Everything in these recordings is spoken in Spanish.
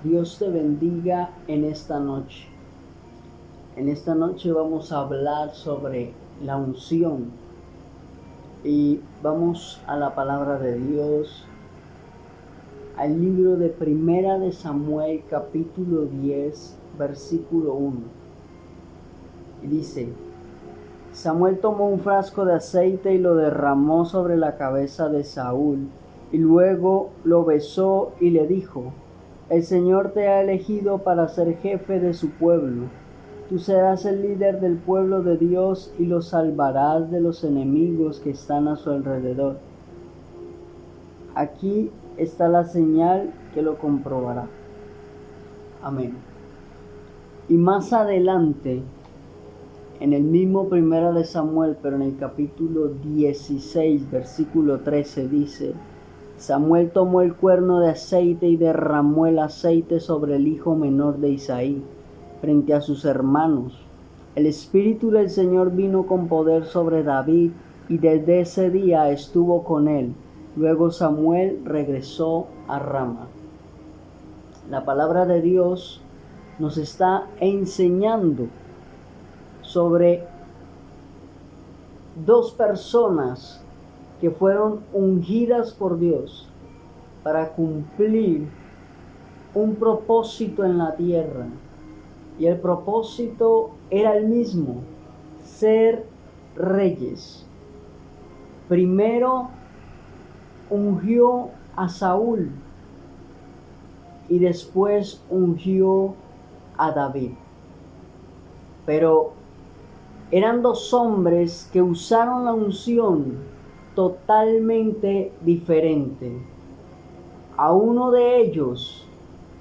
Dios te bendiga en esta noche. En esta noche vamos a hablar sobre la unción y vamos a la palabra de Dios, al libro de Primera de Samuel, capítulo 10, versículo 1. Y dice: Samuel tomó un frasco de aceite y lo derramó sobre la cabeza de Saúl, y luego lo besó y le dijo: El Señor te ha elegido para ser jefe de su pueblo. Tú serás el líder del pueblo de Dios y lo salvarás de los enemigos que están a su alrededor. Aquí está la señal que lo comprobará. Amén. Y más adelante, en el mismo Primera de Samuel, pero en el capítulo 16, versículo 13, dice: Samuel tomó el cuerno de aceite y derramó el aceite sobre el hijo menor de Isaí, frente a sus hermanos. El Espíritu del Señor vino con poder sobre David, y desde ese día estuvo con él. Luego Samuel regresó a Rama. La palabra de Dios nos está enseñando sobre dos personas que fueron ungidas por Dios para cumplir un propósito en la tierra. Y el propósito era el mismo: ser reyes. Primero ungió a Saúl y después ungió a David. Pero eran dos hombres que usaron la unción totalmente diferente. A uno de ellos,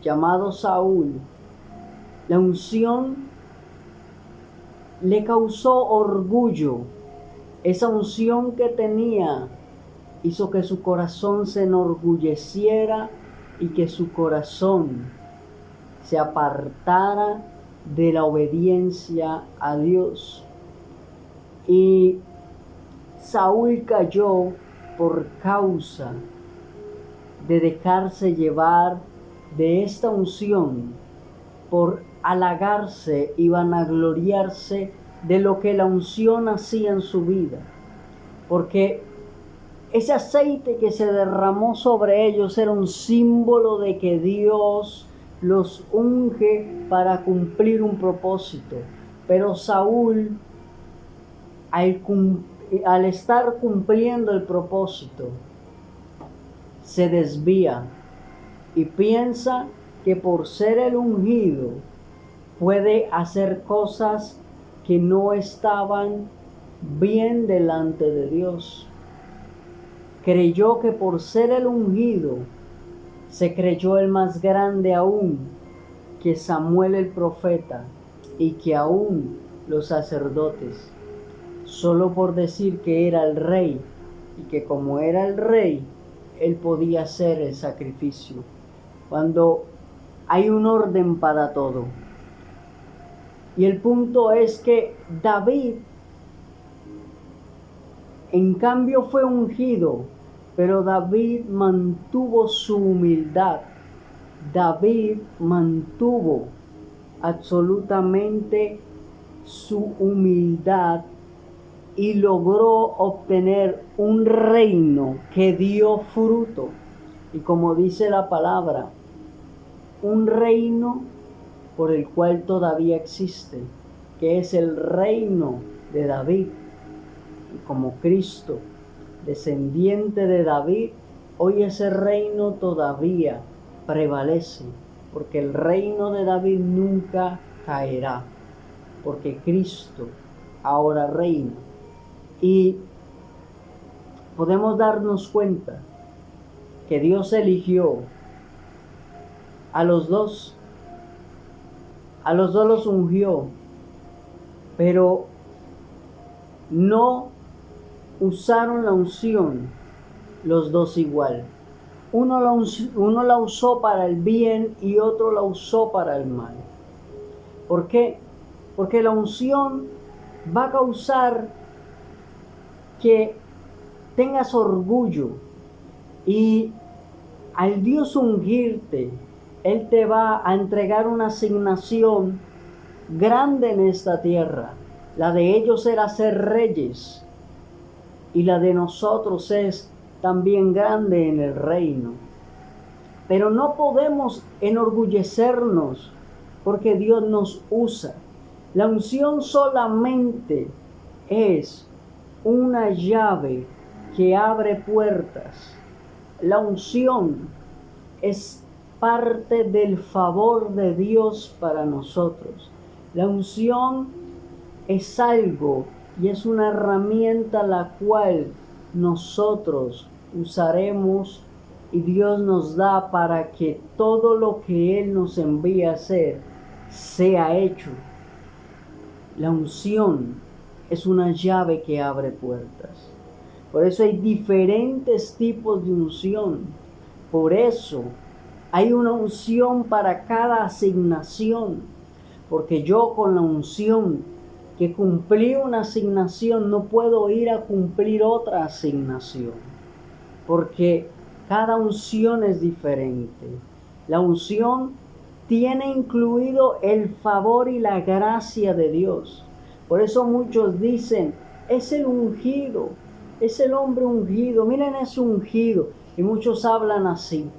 llamado Saúl, la unción le causó orgullo. Esa unción que tenía hizo que su corazón se enorgulleciera y que su corazón se apartara de la obediencia a Dios. Y Saúl cayó por causa de dejarse llevar de esta unción, por halagarse y vanagloriarse de lo que la unción hacía en su vida. Porque ese aceite que se derramó sobre ellos era un símbolo de que Dios los unge para cumplir un propósito. Pero Saúl, al estar cumpliendo el propósito, se desvía y piensa que por ser el ungido puede hacer cosas que no estaban bien delante de Dios. Creyó que por ser el ungido se creyó el más grande aún que Samuel el profeta y que aún los sacerdotes, solo por decir que era el rey y que como era el rey, él podía hacer el sacrificio, cuando hay un orden para todo. Y el punto es que David, en cambio, fue ungido, pero David mantuvo su humildad. David mantuvo absolutamente su humildad y logró obtener un reino que dio fruto. Y como dice la palabra, un reino por el cual todavía existe, que es el reino de David. Y como Cristo, descendiente de David, hoy ese reino todavía prevalece, porque el reino de David nunca caerá, porque Cristo ahora reina. Y podemos darnos cuenta que Dios eligió a los dos los ungió, pero no usaron la unción los dos igual. Uno la usó para el bien y otro la usó para el mal. ¿Por qué? Porque la unción va a causar que tengas orgullo, y al Dios ungirte Él te va a entregar una asignación grande en esta tierra. La de ellos era ser reyes y la de nosotros es también grande en el reino. Pero no podemos enorgullecernos porque Dios nos usa. La unción solamente es una llave que abre puertas. La unción es parte del favor de Dios para nosotros. La unción es algo y es una herramienta la cual nosotros usaremos y Dios nos da para que todo lo que Él nos envía a hacer sea hecho. La unción es una llave que abre puertas. Por eso hay diferentes tipos de unción. Por eso hay una unción para cada asignación. Porque yo con la unción que cumplí una asignación no puedo ir a cumplir otra asignación. Porque cada unción es diferente. La unción tiene incluido el favor y la gracia de Dios. Por eso muchos dicen, es el ungido, es el hombre ungido, miren ese ungido. Y muchos hablan así.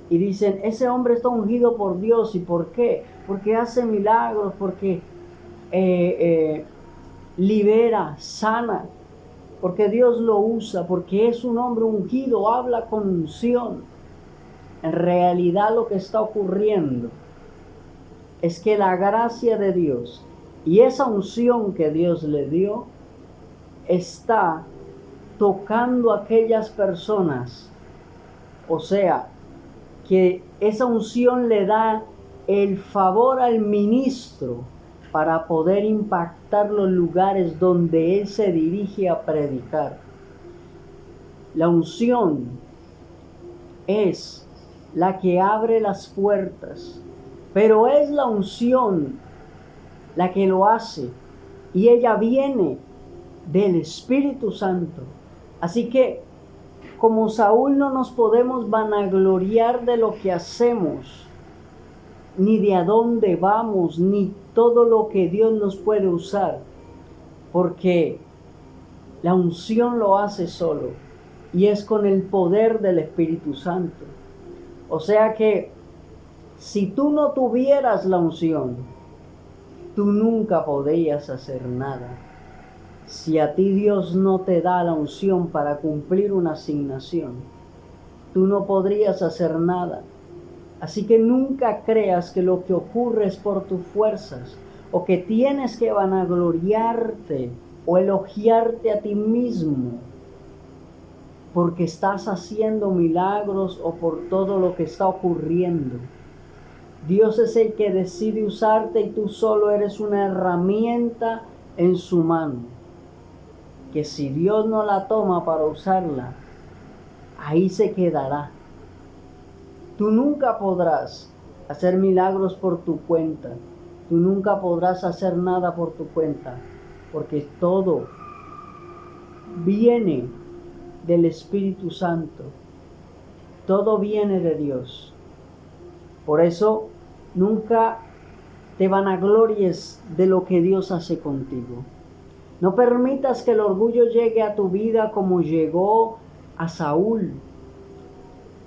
Y dicen, ese hombre está ungido por Dios. ¿Y por qué? Porque hace milagros, porque libera, sana, porque Dios lo usa, porque es un hombre ungido, habla con unción. En realidad lo que está ocurriendo es que la gracia de Dios y esa unción que Dios le dio está tocando a aquellas personas. O sea, que esa unción le da el favor al ministro para poder impactar los lugares donde él se dirige a predicar. La unción es la que abre las puertas, pero es la unción la que lo hace y ella viene del Espíritu Santo. Así que como Saúl no nos podemos vanagloriar de lo que hacemos, ni de a dónde vamos, ni todo lo que Dios nos puede usar, porque la unción lo hace solo y es con el poder del Espíritu Santo. O sea que si tú no tuvieras la unción, tú nunca podrías hacer nada. Si a ti Dios no te da la unción para cumplir una asignación, tú no podrías hacer nada. Así que nunca creas que lo que ocurre es por tus fuerzas, o que tienes que vanagloriarte o elogiarte a ti mismo porque estás haciendo milagros o por todo lo que está ocurriendo. Dios es el que decide usarte y tú solo eres una herramienta en su mano, que si Dios no la toma para usarla, ahí se quedará. Tú nunca podrás hacer milagros por tu cuenta, tú nunca podrás hacer nada por tu cuenta, porque todo viene del Espíritu Santo, todo viene de Dios. Por eso nunca te vanaglories de lo que Dios hace contigo. No permitas que el orgullo llegue a tu vida como llegó a Saúl.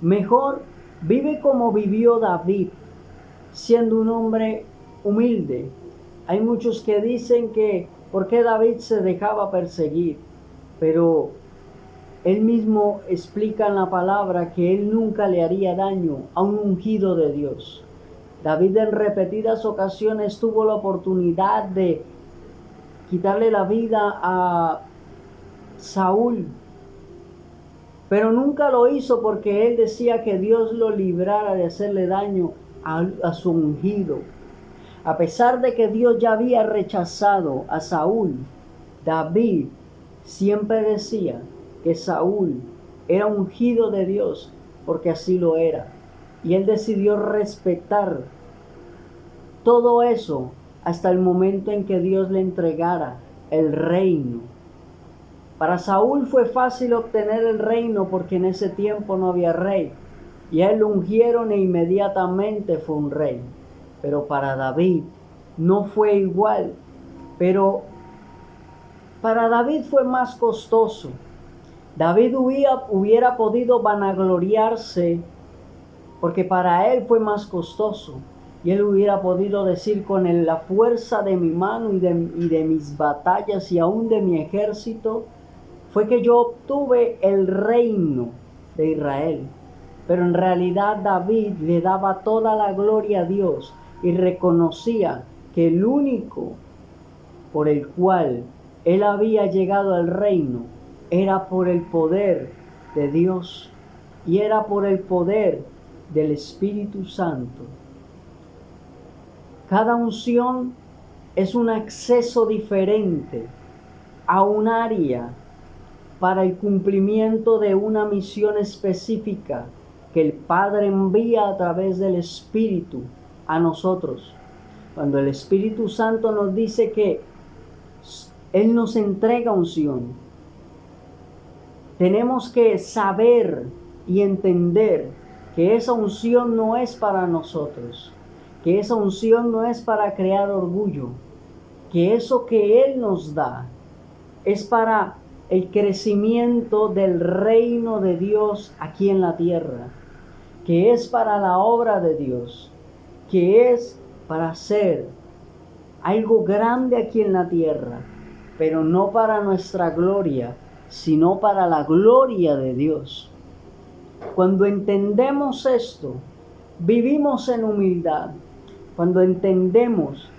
Mejor vive como vivió David, siendo un hombre humilde. Hay muchos que dicen que por qué David se dejaba perseguir, pero él mismo explica en la palabra que él nunca le haría daño a un ungido de Dios. David en repetidas ocasiones tuvo la oportunidad de quitarle la vida a Saúl, pero nunca lo hizo porque él decía que Dios lo librara de hacerle daño a su ungido. A pesar de que Dios ya había rechazado a Saúl, David siempre decía que Saúl era ungido de Dios porque así lo era. Y él decidió respetar todo eso hasta el momento en que Dios le entregara el reino. Para Saúl fue fácil obtener el reino porque en ese tiempo no había rey. y a él lo ungieron e inmediatamente fue un rey. Pero para David no fue igual, pero para David fue más costoso. David hubiera podido vanagloriarse porque para él fue más costoso. Y él hubiera podido decir, con la fuerza de mi mano y de mis batallas y aún de mi ejército, fue que yo obtuve el reino de Israel. Pero en realidad David le daba toda la gloria a Dios y reconocía que el único por el cual él había llegado al reino era por el poder de Dios y era por el poder del Espíritu Santo. Cada unción es un acceso diferente a un área para el cumplimiento de una misión específica que el Padre envía a través del Espíritu a nosotros. Cuando el Espíritu Santo nos dice que Él nos entrega unción, tenemos que saber y entender que esa unción no es para nosotros, que esa unción no es para crear orgullo, que eso que Él nos da es para el crecimiento del reino de Dios aquí en la tierra, que es para la obra de Dios, que es para hacer algo grande aquí en la tierra, pero no para nuestra gloria, sino para la gloria de Dios. Cuando entendemos esto, vivimos en humildad. Cuando entendemos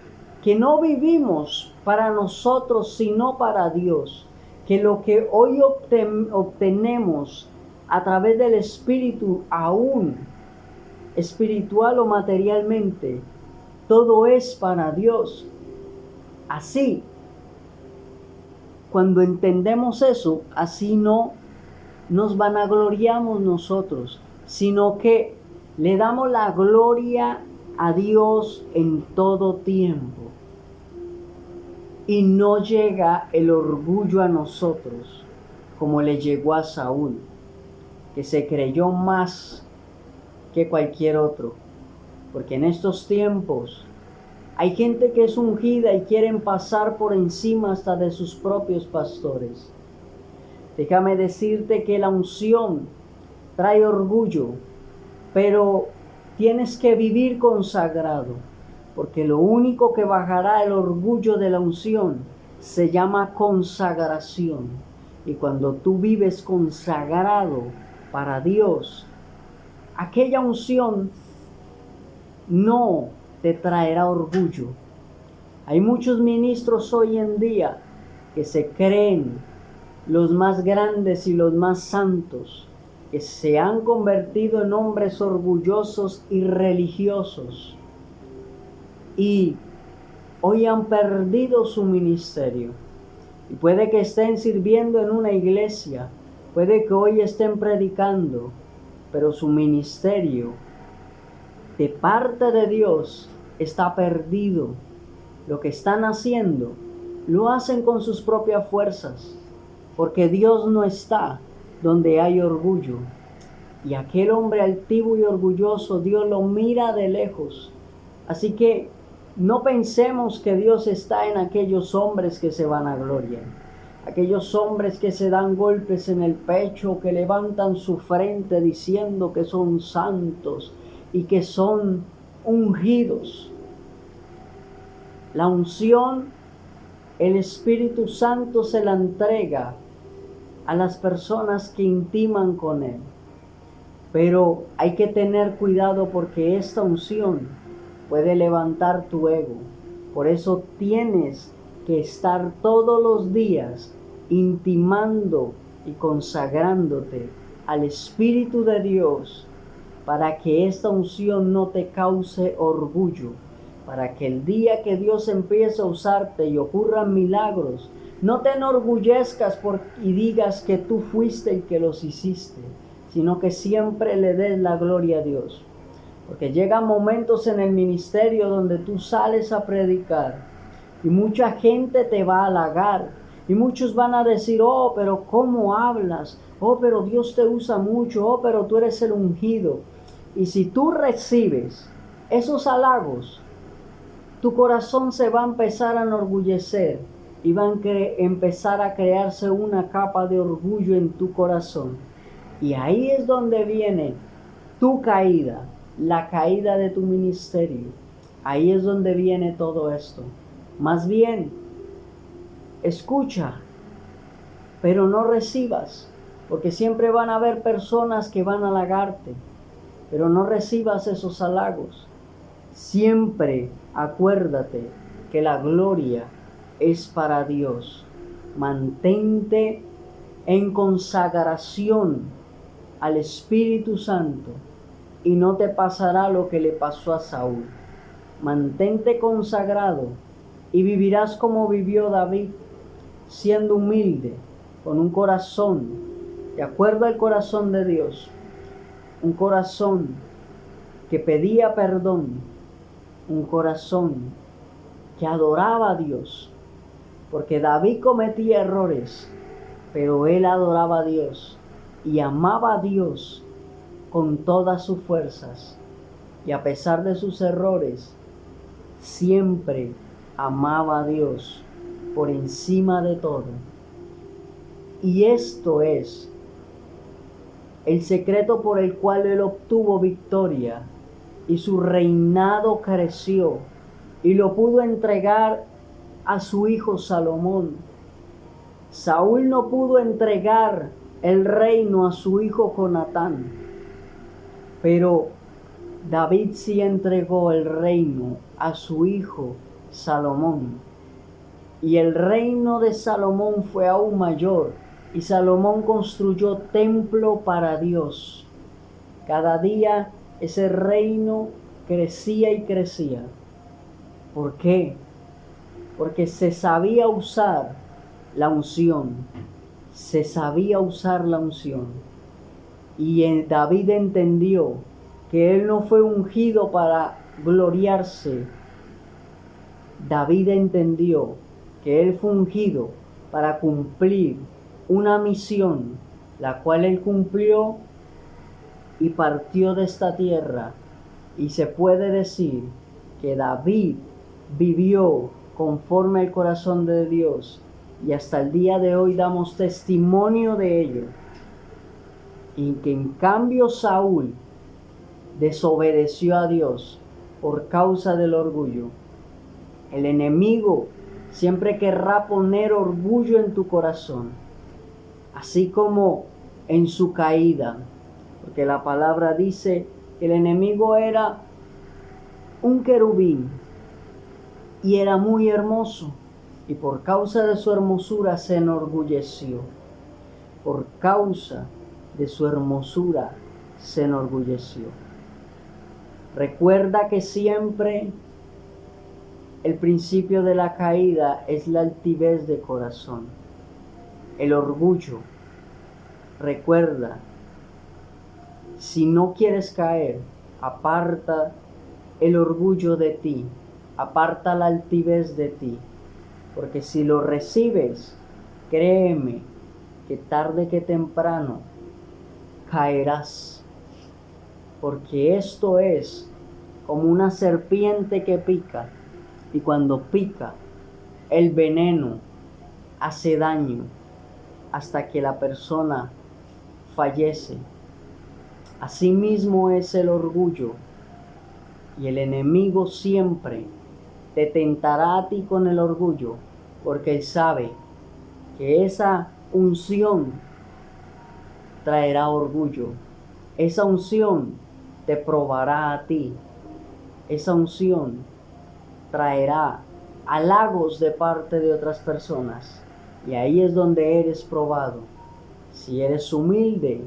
que no vivimos para nosotros, sino para Dios, que lo que hoy obtenemos a través del Espíritu, aún espiritual o materialmente, todo es para Dios. Así, cuando entendemos eso, así no nos vanagloriamos nosotros, sino que le damos la gloria a Dios en todo tiempo. Y no llega el orgullo a nosotros, como le llegó a Saúl, que se creyó más que cualquier otro. Porque en estos tiempos hay gente que es ungida y quieren pasar por encima hasta de sus propios pastores. Déjame decirte que la unción trae orgullo, pero tienes que vivir consagrado, porque lo único que bajará el orgullo de la unción se llama consagración. Y cuando tú vives consagrado para Dios, aquella unción no te traerá orgullo. Hay muchos ministros hoy en día que se creen los más grandes y los más santos, que se han convertido en hombres orgullosos y religiosos, y hoy han perdido su ministerio. Y puede que estén sirviendo en una iglesia, puede que hoy estén predicando, pero su ministerio de parte de Dios está perdido. Lo que están haciendo lo hacen con sus propias fuerzas, porque Dios no está donde hay orgullo. Y aquel hombre altivo y orgulloso, Dios lo mira de lejos. Así que no pensemos que Dios está en aquellos hombres que se vanaglorian, aquellos hombres que se dan golpes en el pecho, que levantan su frente diciendo que son santos y que son ungidos. La unción, el Espíritu Santo se la entrega a las personas que intiman con Él. Pero hay que tener cuidado porque esta unción puede levantar tu ego. Por eso tienes que estar todos los días intimando y consagrándote al Espíritu de Dios para que esta unción no te cause orgullo, para que el día que Dios empiece a usarte y ocurran milagros, no te enorgullezcas y digas que tú fuiste el que los hiciste, sino que siempre le des la gloria a Dios. Porque llegan momentos en el ministerio donde tú sales a predicar y mucha gente te va a halagar y muchos van a decir, oh, pero ¿cómo hablas? Oh, pero Dios te usa mucho, oh, pero tú eres el ungido. Y si tú recibes esos halagos, tu corazón se va a empezar a enorgullecer y va a empezar a crearse una capa de orgullo en tu corazón. Y ahí es donde viene tu caída, la caída de tu ministerio. Ahí es donde viene todo esto. Más bien, escucha, pero no recibas, porque siempre van a haber personas que van a halagarte, pero no recibas esos halagos. Siempre acuérdate que la gloria es para Dios. Mantente en consagración al Espíritu Santo y no te pasará lo que le pasó a Saúl. Mantente consagrado y vivirás como vivió David, siendo humilde, con un corazón de acuerdo al corazón de Dios, un corazón que pedía perdón, un corazón que adoraba a Dios, porque David cometía errores, pero él adoraba a Dios y amaba a Dios con todas sus fuerzas, y a pesar de sus errores, siempre amaba a Dios por encima de todo. Y esto es el secreto por el cual él obtuvo victoria y su reinado creció y lo pudo entregar a su hijo Salomón. Saúl no pudo entregar el reino a su hijo Jonatán, pero David sí entregó el reino a su hijo Salomón. Y el reino de Salomón fue aún mayor, y Salomón construyó templo para Dios. Cada día ese reino crecía y crecía. ¿Por qué? Porque se sabía usar la unción. Se sabía usar la unción. Y David entendió que él no fue ungido para gloriarse. David entendió que él fue ungido para cumplir una misión, la cual él cumplió y partió de esta tierra. Y se puede decir que David vivió conforme al corazón de Dios, y hasta el día de hoy damos testimonio de ello. Y que en cambio Saúl desobedeció a Dios por causa del orgullo. El enemigo siempre querrá poner orgullo en tu corazón, así como en su caída, porque la palabra dice que el enemigo era un querubín y era muy hermoso, y por causa de su hermosura se enorgulleció. Por causa de su hermosura se enorgulleció. Recuerda que siempre el principio de la caída es la altivez de corazón, el orgullo. Recuerda, si no quieres caer, aparta el orgullo de ti, aparta la altivez de ti, porque si lo recibes, créeme que tarde que temprano caerás, porque esto es como una serpiente que pica, y cuando pica, el veneno hace daño hasta que la persona fallece. Asimismo es el orgullo, y el enemigo siempre te tentará a ti con el orgullo, porque él sabe que esa unción traerá orgullo. Esa unción te probará a ti. Esa unción traerá halagos de parte de otras personas. Y ahí es donde eres probado. Si eres humilde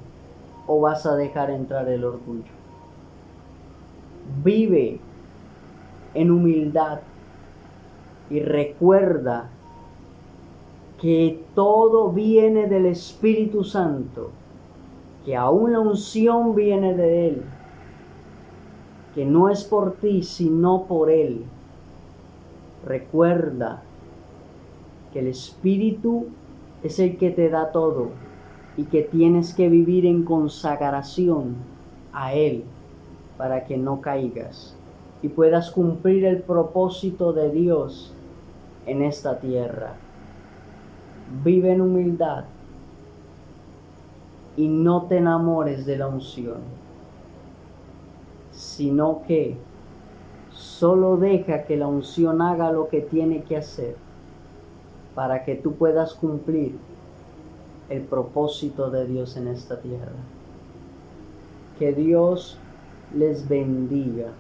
o vas a dejar entrar el orgullo. Vive en humildad y recuerda que todo viene del Espíritu Santo, que aún la unción viene de Él, que no es por ti sino por Él. Recuerda que el Espíritu es el que te da todo y que tienes que vivir en consagración a Él. para que no caigas y puedas cumplir el propósito de Dios en esta tierra. Vive en humildad y no te enamores de la unción, sino que solo deja que la unción haga lo que tiene que hacer para que tú puedas cumplir el propósito de Dios en esta tierra. Que Dios les bendiga.